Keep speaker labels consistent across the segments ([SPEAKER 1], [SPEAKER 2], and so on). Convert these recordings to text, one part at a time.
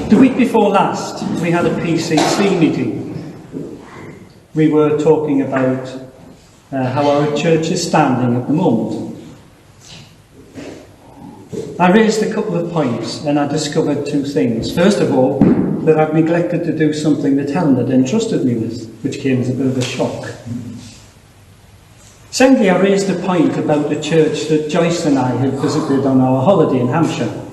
[SPEAKER 1] The week before last, we had a PCC meeting. We were talking about how our church is standing at the moment. I raised a couple of points and I discovered two things. First of all, that I've neglected to do something that Helen had entrusted me with, which came as a bit of a shock. Secondly, I raised a point about the church that Joyce and I had visited on our holiday in Hampshire.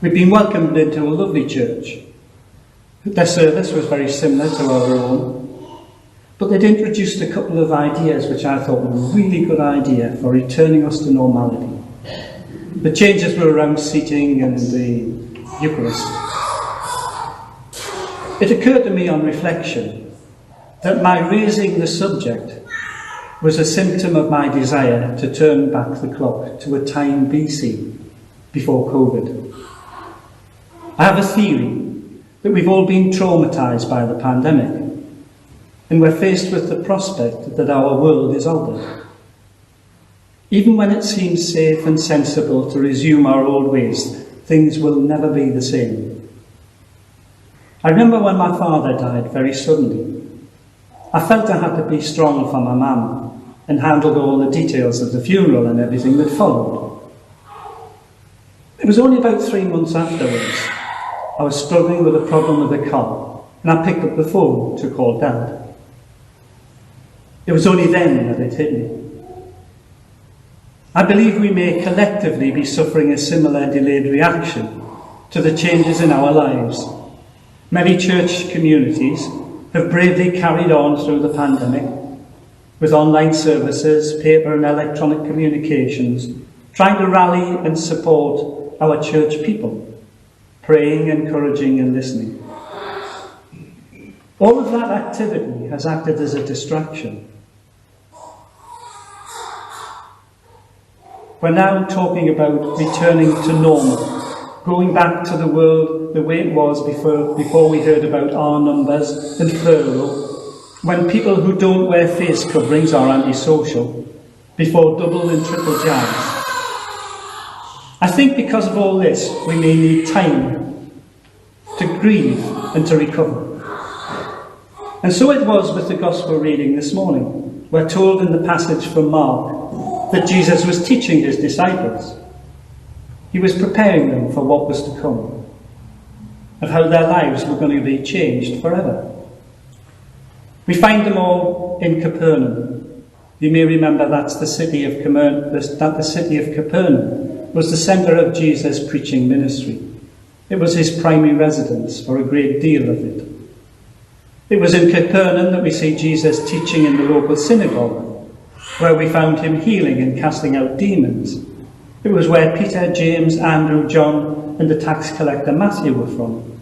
[SPEAKER 1] We'd been welcomed into a lovely church. Their service was very similar to our own, but they'd introduced a couple of ideas which I thought were a really good idea for returning us to normality. The changes were around seating and the Eucharist. It occurred to me on reflection that my raising the subject was a symptom of my desire to turn back the clock to a time BC, before COVID. I have a theory that we've all been traumatised by the pandemic, and we're faced with the prospect that our world is altered. Even when it seems safe and sensible to resume our old ways, things will never be the same. I remember when my father died very suddenly. I felt I had to be strong for my mum and handled all the details of the funeral and everything that followed. It was only about 3 months afterwards. I was struggling with a problem with a car, and I picked up the phone to call Dad. It was only then that it hit me. I believe we may collectively be suffering a similar delayed reaction to the changes in our lives. Many church communities have bravely carried on through the pandemic with online services, paper and electronic communications, trying to rally and support our church people, praying, encouraging and listening. All of that activity has acted as a distraction. We're now talking about returning to normal, going back to the world the way it was before we heard about R numbers and furlough, when people who don't wear face coverings are antisocial, before double and triple jabs. I think because of all this, we may need time to grieve and to recover. And so it was with the Gospel reading this morning. We're told in the passage from Mark that Jesus was teaching his disciples. He was preparing them for what was to come, of how their lives were going to be changed forever. We find them all in Capernaum. You may remember that the city of Capernaum was the centre of Jesus' preaching ministry. It was his primary residence for a great deal of it. It was in Capernaum that we see Jesus teaching in the local synagogue, where we found him healing and casting out demons. It was where Peter, James, Andrew, John and the tax collector Matthew were from.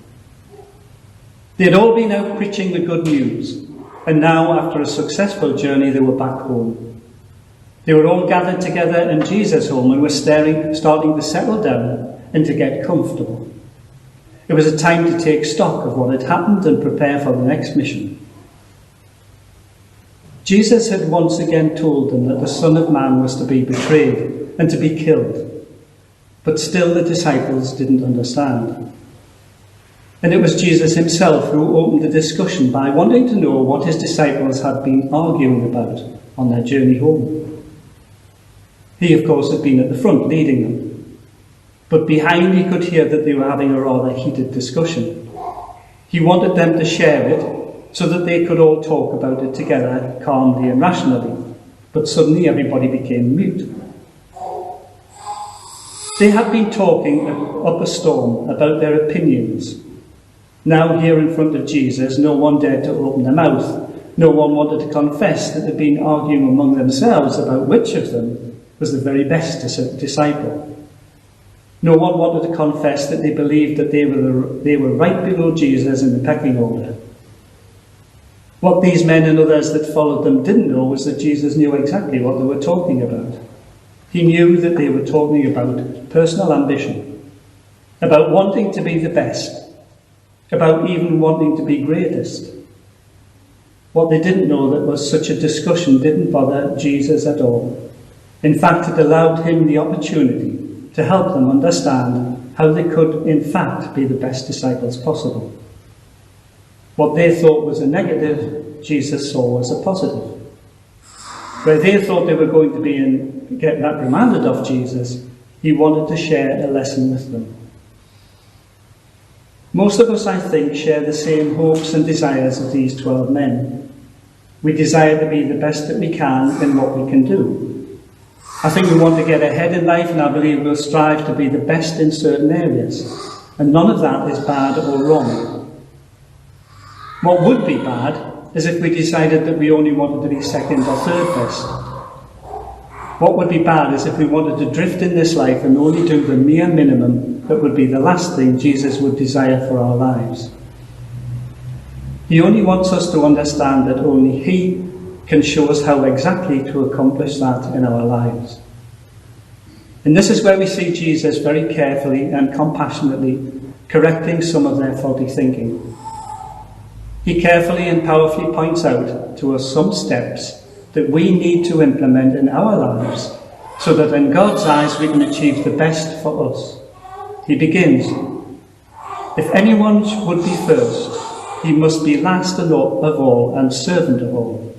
[SPEAKER 1] They had all been out preaching the good news, and now, after a successful journey, they were back home. They were all gathered together in Jesus' home and were starting to settle down and to get comfortable. It was a time to take stock of what had happened and prepare for the next mission. Jesus had once again told them that the Son of Man was to be betrayed and to be killed, but still the disciples didn't understand. And it was Jesus himself who opened the discussion by wanting to know what his disciples had been arguing about on their journey home. He, of course, had been at the front leading them, but behind he could hear that they were having a rather heated discussion. He wanted them to share it so that they could all talk about it together calmly and rationally, but suddenly everybody became mute. They had been talking up a storm about their opinions. Now here in front of Jesus, no one dared to open their mouth. No one wanted to confess that they'd been arguing among themselves about which of them was the very best disciple. No one wanted to confess that they believed that they were right below Jesus in the pecking order. What these men and others that followed them didn't know was that Jesus knew exactly what they were talking about. He knew that they were talking about personal ambition, about wanting to be the best, about even wanting to be greatest. What they didn't know that was such a discussion didn't bother Jesus at all. In fact, it allowed him the opportunity to help them understand how they could in fact be the best disciples possible. What they thought was a negative, Jesus saw as a positive. Where they thought they were going to be and get reprimanded of Jesus, he wanted to share a lesson with them. Most of us, I think, share the same hopes and desires of these 12 men. We desire to be the best that we can in what we can do. I think we want to get ahead in life, and I believe we'll strive to be the best in certain areas. And none of that is bad or wrong. What would be bad is if we decided that we only wanted to be second or third best. What would be bad is if we wanted to drift in this life and only do the mere minimum that would be the last thing Jesus would desire for our lives. He only wants us to understand that only he can show us how exactly to accomplish that in our lives. And this is where we see Jesus very carefully and compassionately correcting some of their faulty thinking. He carefully and powerfully points out to us some steps that we need to implement in our lives so that in God's eyes we can achieve the best for us. He begins, if anyone would be first, he must be last of all and servant of all.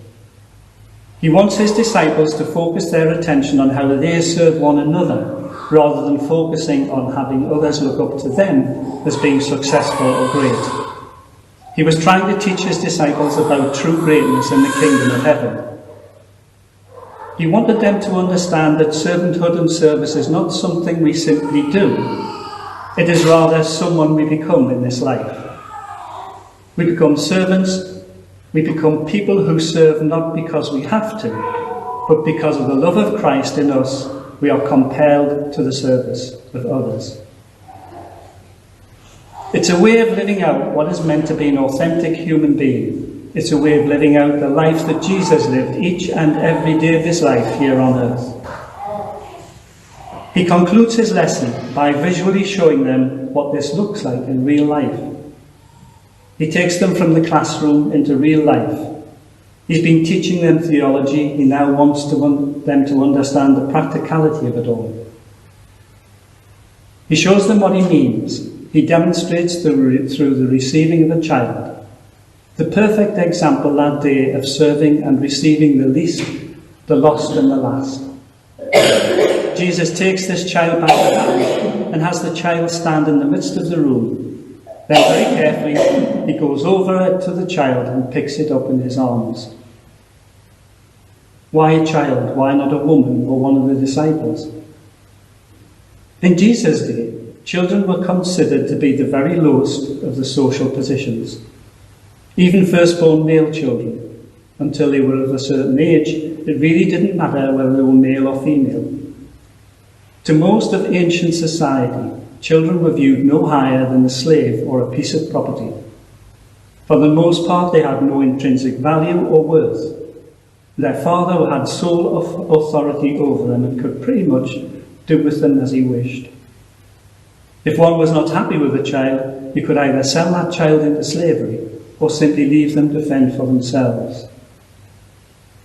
[SPEAKER 1] He wants his disciples to focus their attention on how they serve one another rather than focusing on having others look up to them as being successful or great. He was trying to teach his disciples about true greatness in the kingdom of heaven. He wanted them to understand that servanthood and service is not something we simply do. It is rather someone we become in this life. We become servants. We become people who serve not because we have to, but because of the love of Christ in us, we are compelled to the service of others. It's a way of living out what is meant to be an authentic human being. It's a way of living out the life that Jesus lived each and every day of his life here on earth. He concludes his lesson by visually showing them what this looks like in real life. He takes them from the classroom into real life. He's been teaching them theology. He now wants them to understand the practicality of it all. He shows them what he means. He demonstrates through the receiving of a child. The perfect example that day of serving and receiving the least, the lost and the last. Jesus takes this child by the hand and has the child stand in the midst of the room. Then very carefully he goes over to the child and picks it up in his arms. Why a child? Why not a woman or one of the disciples? In Jesus' day, children were considered to be the very lowest of the social positions. Even firstborn male children. Until they were of a certain age, it really didn't matter whether they were male or female. To most of ancient society, children were viewed no higher than a slave or a piece of property. For the most part, they had no intrinsic value or worth. Their father had sole authority over them and could pretty much do with them as he wished. If one was not happy with a child, he could either sell that child into slavery or simply leave them to fend for themselves.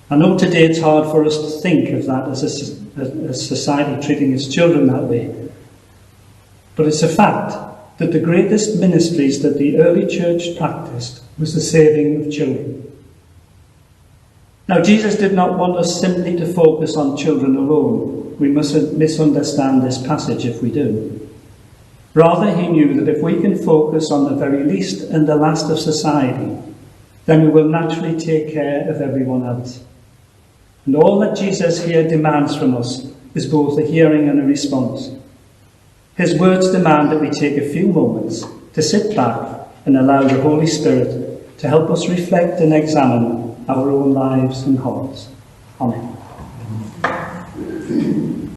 [SPEAKER 1] I know today it's hard for us to think of that as a society treating its children that way. But it's a fact that the greatest ministries that the early church practiced was the saving of children. Now, Jesus did not want us simply to focus on children alone. We mustn't misunderstand this passage if we do. Rather, he knew that if we can focus on the very least and the last of society, then we will naturally take care of everyone else. And all that Jesus here demands from us is both a hearing and a response. His words demand that we take a few moments to sit back and allow the Holy Spirit to help us reflect and examine our own lives and hearts. Amen.